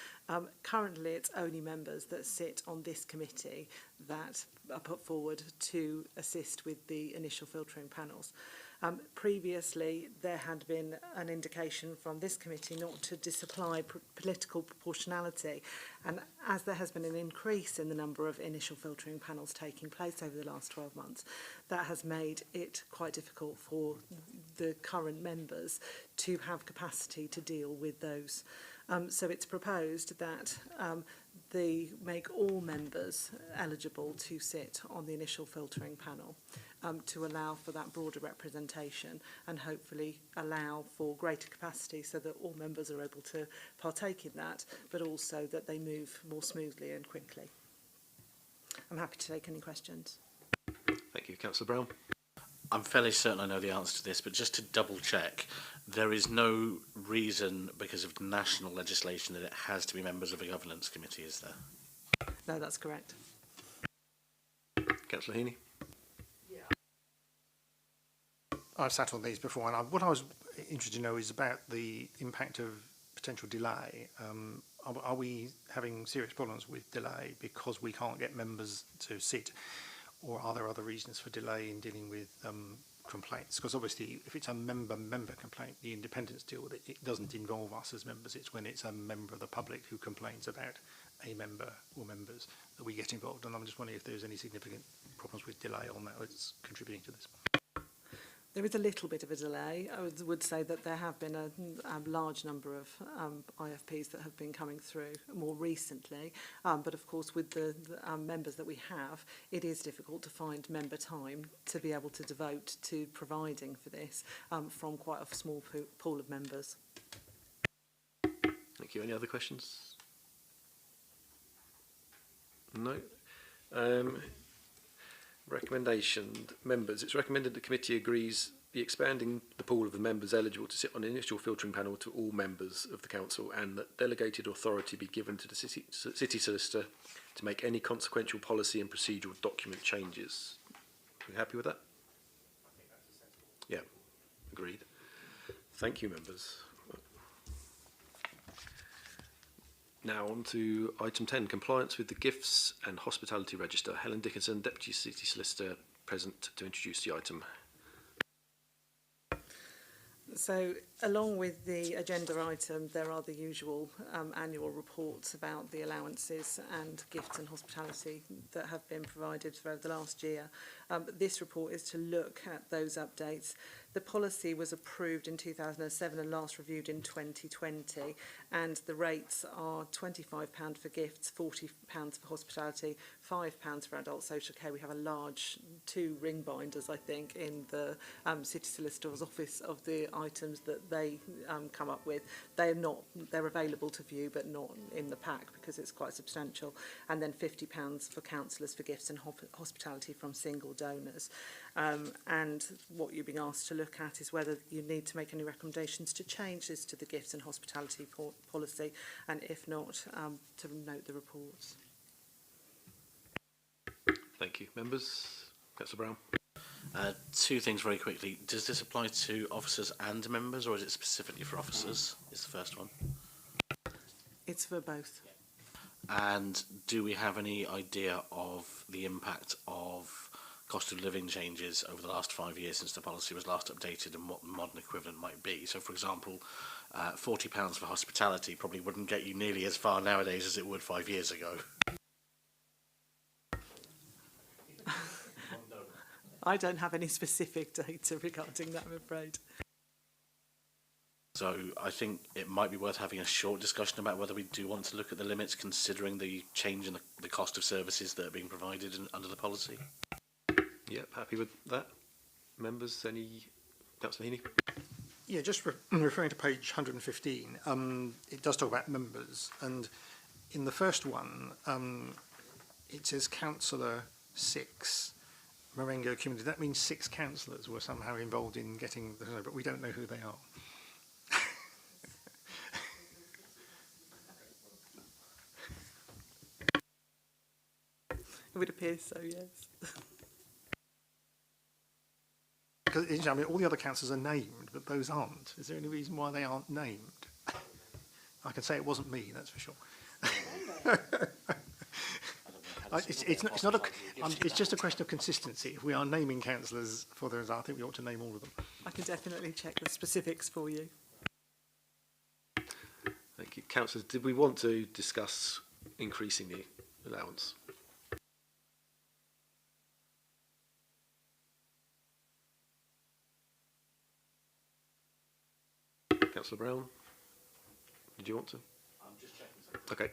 Currently, it's only members that sit on this committee that are put forward to assist with the initial filtering panels. Previously, there had been an indication from this committee not to disapply political proportionality, and as there has been an increase in the number of initial filtering panels taking place over the last 12 months, that has made it quite difficult for the current members to have capacity to deal with those. So it's proposed that they make all members eligible to sit on the initial filtering panel to allow for that broader representation and hopefully allow for greater capacity so that all members are able to partake in that, but also that they move more smoothly and quickly. I'm happy to take any questions. Thank you. Councillor Brown. I'm fairly certain I know the answer to this, but just to double check, there is no reason because of national legislation that it has to be members of a governance committee, is there? No, that's correct. Councillor Heaney. I've sat on these before, and what I was interested to know is about the impact of potential delay. Are we having serious problems with delay because we can't get members to sit, or are there other reasons for delay in dealing with complaints? Because obviously, if it's a member complaint, the independents deal with it. It doesn't involve us as members. It's when it's a member of the public who complains about a member or members that we get involved. And I'm just wondering if there's any significant problems with delay on that that's contributing to this. There is a little bit of a delay. I would say that there have been a large number of IFPs that have been coming through more recently. But of course, with the members that we have, it is difficult to find member time to be able to devote to providing for this from quite a small pool of members. Thank you. Any other questions? No. Recommendation. Members, it's recommended the committee agrees the expanding the pool of the members eligible to sit on the initial filtering panel to all members of the council, and that delegated authority be given to the city solicitor to make any consequential policy and procedural document changes. Are you happy with that? I think that's a sensible. Yeah, agreed. Thank you, members. Now on to item 10, compliance with the Gifts and Hospitality Register. Helen Dickinson, Deputy City Solicitor, present to introduce the item. So, along with the agenda item, there are the usual annual reports about the allowances and gifts and hospitality that have been provided over the last year. This report is to look at those updates. The policy was approved in 2007 and last reviewed in 2020, and the rates are £25 for gifts, £40 for hospitality, £5 for adult social care. We have a large 2 ring binders, I think, in the City Solicitor's office of the items that they come up with. They're available to view, but not in the pack because it's quite substantial. And then £50 for counsellors for gifts and hospitality from single donors. And what you're being asked to look look at is whether you need to make any recommendations to change this to the gifts and hospitality policy, and if not, to note the reports. Thank you. Members? Councillor Brown. Two things very quickly. Does this apply to officers and members, or is it specifically for officers? Is the first one. It's for both. And do we have any idea of the impact of cost of living changes over the last 5 years since the policy was last updated, and what the modern equivalent might be? So, for example, £40 for hospitality probably wouldn't get you nearly as far nowadays as it would 5 years ago. I don't have any specific data regarding that, I'm afraid. So I think it might be worth having a short discussion about whether we do want to look at the limits, considering the change in the cost of services that are being provided under the policy. Yep, happy with that. Members, any? Councillor Heaney? Yeah, just referring to page 115, it does talk about members, and in the first one, it says Councillor 6, Marengo Community. That means 6 councillors were somehow involved in getting the, but we don't know who they are. It would appear so, yes. Because I mean, all the other councillors are named, but those aren't. Is there any reason why they aren't named? I can say it wasn't me, that's for sure. It's not a. It's just a question of consistency. If we are naming councillors for those, I think we ought to name all of them. I can definitely check the specifics for you. Thank you. Councillors, did we want to discuss increasing the allowance? Councillor Brown, did you want to? I'm just checking something. Okay.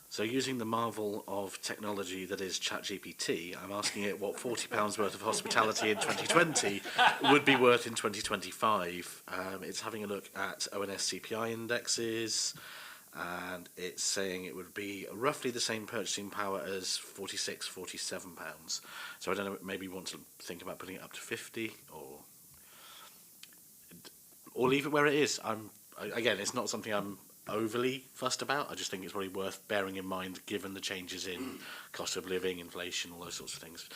So using the marvel of technology that is ChatGPT, I'm asking it what £40 worth of hospitality in 2020 would be worth in 2025. It's having a look at ONS CPI indexes, and it's saying it would be roughly the same purchasing power as £46, £47. So I don't know, maybe you want to think about putting it up to 50 or leave it where it is. Again, it's not something I'm overly fussed about. I just think it's probably worth bearing in mind given the changes in cost of living, inflation, all those sorts of things.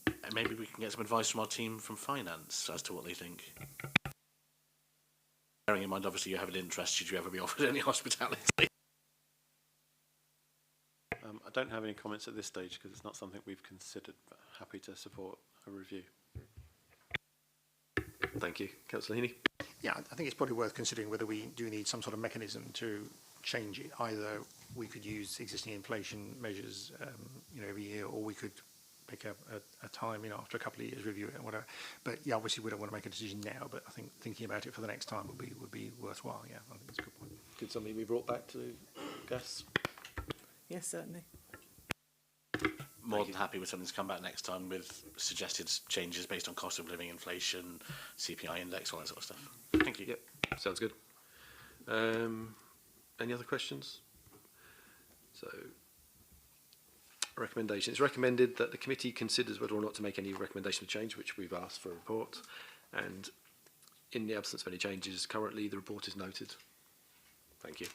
And maybe we can get some advice from our team from finance as to what they think. Bearing in mind, obviously, you have an interest should you ever be offered any hospitality. I don't have any comments at this stage because it's not something we've considered, but happy to support a review. Thank you. Councillor Heaney? Yeah, I think it's probably worth considering whether we do need some sort of mechanism to change it. Either we could use existing inflation measures, every year, or we could pick a time, after a couple of years, review it and whatever. But yeah, obviously we don't want to make a decision now, but I think thinking about it for the next time would be worthwhile. Yeah, I think that's a good point. Could something be brought back to gas? Yes, certainly. More than happy with something to come back next time with suggested changes based on cost of living, inflation, CPI index, all that sort of stuff. Thank you. Yep, sounds good. Any other questions? So, recommendation. It's recommended that the committee considers whether or not to make any recommendation of change, which we've asked for a report. And in the absence of any changes, currently the report is noted. Thank you.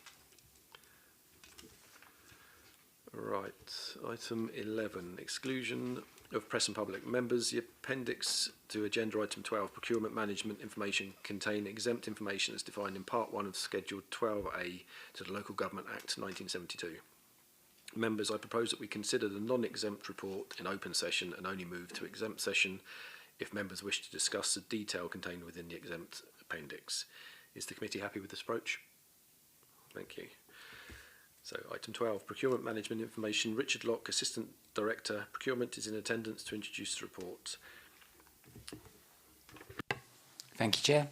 Right, item 11, exclusion of press and public members. The appendix to agenda item 12, procurement management information, contain exempt information as defined in part 1 of Schedule 12A to the Local Government Act 1972. Members, I propose that we consider the non-exempt report in open session and only move to exempt session if members wish to discuss the detail contained within the exempt appendix. Is the committee happy with this approach? Thank you. So, item 12, procurement management information. Richard Locke, Assistant Director, Procurement, is in attendance to introduce the report. Thank you, Chair.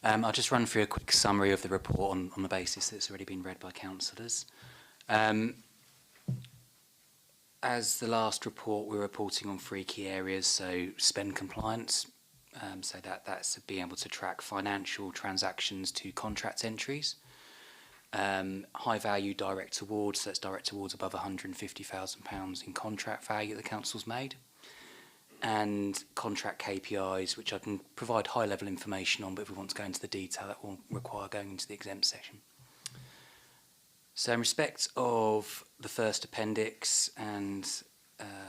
I'll just run through a quick summary of the report on the basis that it's already been read by councillors. as the last report, we're reporting on 3 key areas, so spend compliance, so that's being able to track financial transactions to contract entries. High value direct awards, that's direct awards above £150,000 in contract value that the council's made. And contract KPIs, which I can provide high level information on, but if we want to go into the detail, that will require going into the exempt section. So in respect of the first appendix and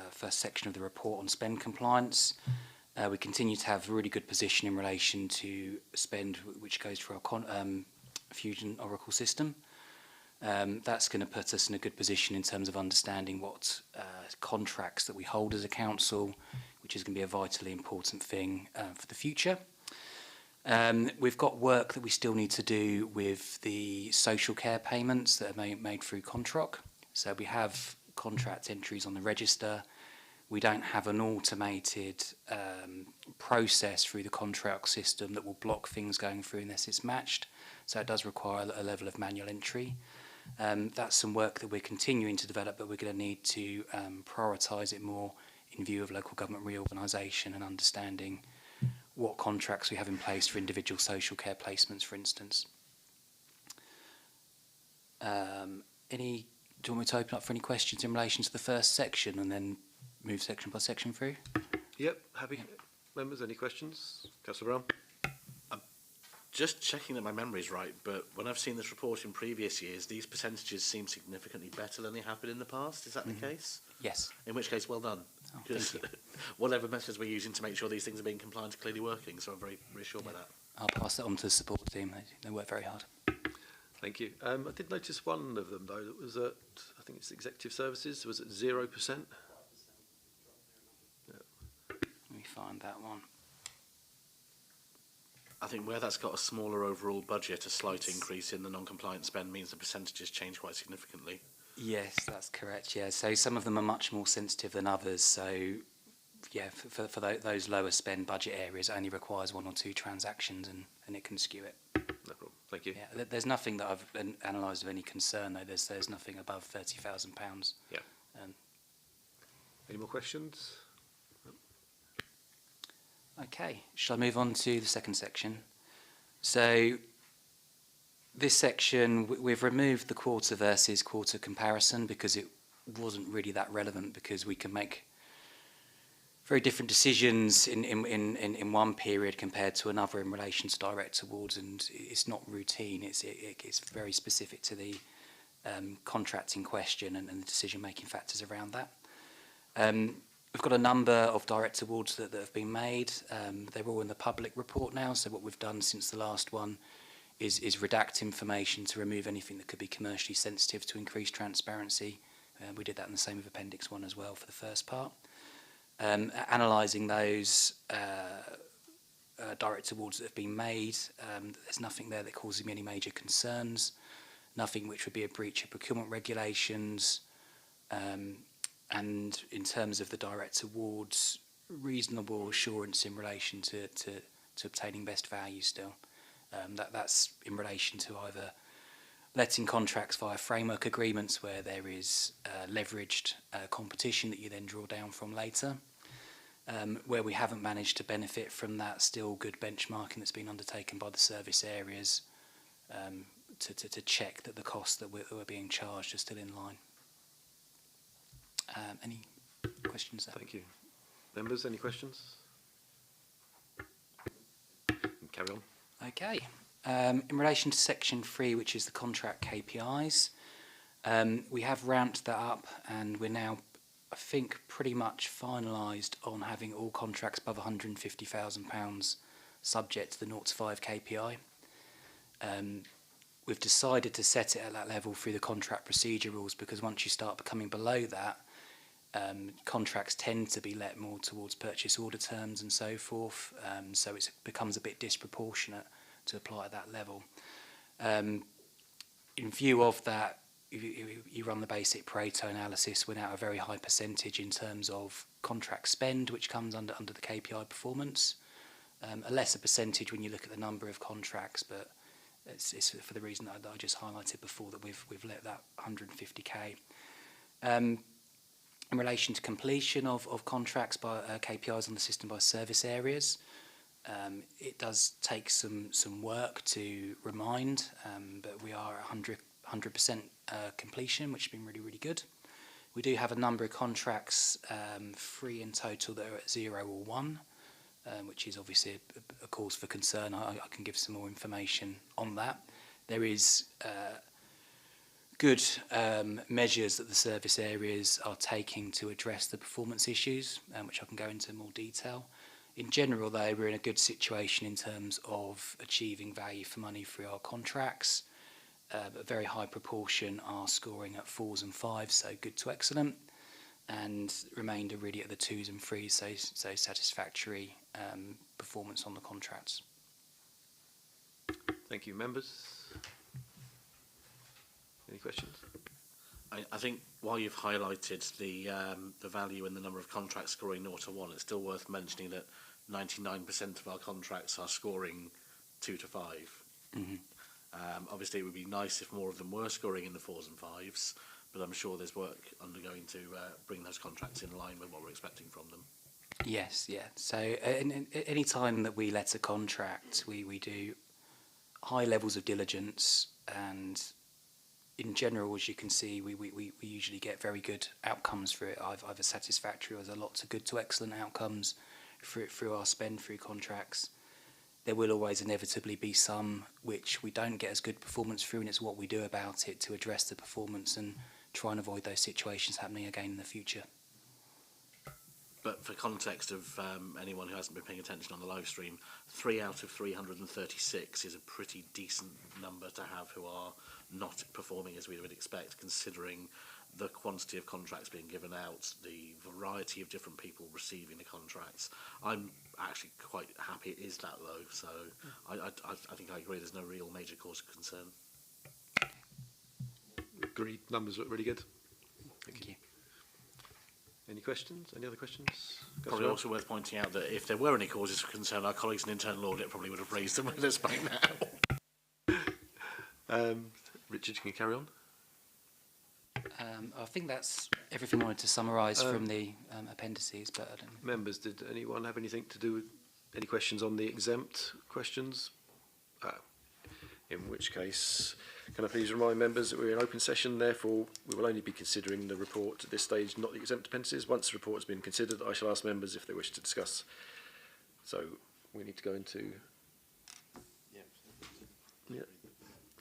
first section of the report on spend compliance, we continue to have a really good position in relation to spend which goes through our Fusion Oracle system. That's going to put us in a good position in terms of understanding what contracts that we hold as a council, which is going to be a vitally important thing for the future. We've got work that we still need to do with the social care payments that are made through Controc. So we have contract entries on the register. We don't have an automated process through the contract system that will block things going through unless it's matched. So it does require a level of manual entry. That's some work that we're continuing to develop, but we're going to need to prioritise it more in view of local government reorganisation and understanding what contracts we have in place for individual social care placements, for instance. Do you want me to open up for any questions in relation to the first section and then move section by section through? Yep, happy. Members, any questions? Councillor Brown? Just checking that my memory is right, but when I've seen this report in previous years, these percentages seem significantly better than they have been in the past. Is that the case? Yes. In which case, well done. Oh, Because thank you. whatever methods we're using to make sure these things are being compliant are clearly working, so I'm very reassured by that. I'll pass that on to the support team. They work very hard. Thank you. I did notice one of them, though, that was at, I think it's executive services, was at 0%. Let me find that one. I think where that's got a smaller overall budget, a slight increase in the non-compliant spend means the percentages change quite significantly. Yes, that's correct. Yeah, so some of them are much more sensitive than others. So, yeah, for those lower spend budget areas, it only requires 1 or 2 transactions, and it can skew it. No problem. Thank you. Yeah, there's nothing that I've analysed of any concern though. There's nothing above £30,000. Yeah. Any more questions? Okay, shall I move on to the second section? So this section, we've removed the quarter versus quarter comparison because it wasn't really that relevant, because we can make very different decisions in one period compared to another in relation to direct awards, and it's not routine. It's very specific to the contracting question and the decision-making factors around that. We've got a number of direct awards that have been made. They're all in the public report now, so what we've done since the last one is redact information to remove anything that could be commercially sensitive to increase transparency. We did that in the same with Appendix 1 as well for the first part. Analysing those direct awards that have been made, there's nothing there that causes me any major concerns, nothing which would be a breach of procurement regulations, and in terms of the direct awards, reasonable assurance in relation to obtaining best value still. That's in relation to either letting contracts via framework agreements where there is leveraged competition that you then draw down from later. Where we haven't managed to benefit from that, still good benchmarking that's been undertaken by the service areas to check that the costs that we're being charged are still in line. Any questions there? Thank you. Members, any questions? Carry on. Okay. In relation to Section 3, which is the contract KPIs, we have ramped that up, and we're now, I think, pretty much finalised on having all contracts above £150,000 subject to the 0 to 5 KPI. We've decided to set it at that level through the contract procedure rules, because once you start becoming below that, contracts tend to be let more towards purchase order terms and so forth, so it becomes a bit disproportionate to apply at that level. In view of that, you run the basic Pareto analysis, we're now at a very high percentage in terms of contract spend, which comes under the KPI performance. A lesser percentage when you look at the number of contracts, but it's for the reason that I just highlighted before, that we've let that 150k. In relation to completion of contracts by KPIs on the system by service areas, it does take some work to remind, but we are at 100% completion, which has been really, really good. We do have a number of contracts, 3 in total, that are at 0 or 1, which is obviously a cause for concern. I can give some more information on that. There is good measures that the service areas are taking to address the performance issues, which I can go into more detail. In general, though, we're in a good situation in terms of achieving value for money through our contracts. A very high proportion are scoring at 4s and 5s, so good to excellent, and remainder really at the 2s and 3s, so satisfactory performance on the contracts. Thank you. Members? Any questions? I think while you've highlighted the value and the number of contracts scoring 0 to 1, it's still worth mentioning that 99% of our contracts are scoring 2 to 5. Mm-hmm. Obviously, it would be nice if more of them were scoring in the 4s and 5s, but I'm sure there's work undergoing to bring those contracts in line with what we're expecting from them. Yes, yeah. So any time that we let a contract, we do high levels of diligence, and in general, as you can see, we usually get very good outcomes for it, either satisfactory or there's a lot of good to excellent outcomes through our spend through contracts. There will always inevitably be some which we don't get as good performance through, and it's what we do about it to address the performance and try and avoid those situations happening again in the future. But for context of anyone who hasn't been paying attention on the live stream, 3 out of 336 is a pretty decent number to have who are not performing as we would expect, considering the quantity of contracts being given out, the variety of different people receiving the contracts. I'm actually quite happy it is that low, so I think I agree there's no real major cause of concern. Agreed. Numbers look really good. Thank you. Any questions? Any other questions? Probably also worth pointing out that if there were any causes for concern, our colleagues in internal audit probably would have raised them with us by now. Richard, can you carry on? I think that's everything I wanted to summarise from the appendices, but I don't know. Members, did anyone have anything to do with any questions on the exempt questions? In which case, can I please remind members that we're in open session, therefore we will only be considering the report at this stage, not the exempt appendices. Once the report has been considered, I shall ask members if they wish to discuss. So we need to go into... Yeah.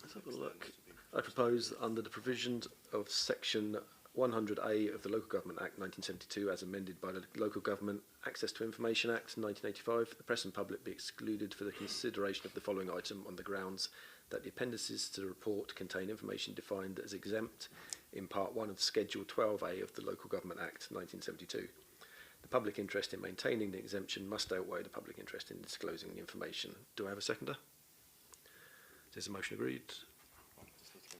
Let's have a look. I propose that under the provisions of section 100A of the Local Government Act 1972, as amended by the Local Government Access to Information Act 1985, the press and public be excluded for the consideration of the following item on the grounds that the appendices to the report contain information defined as exempt in Part 1 of Schedule 12A of the Local Government Act 1972. The public interest in maintaining the exemption must outweigh the public interest in disclosing the information. Do I have a seconder? Is the motion agreed?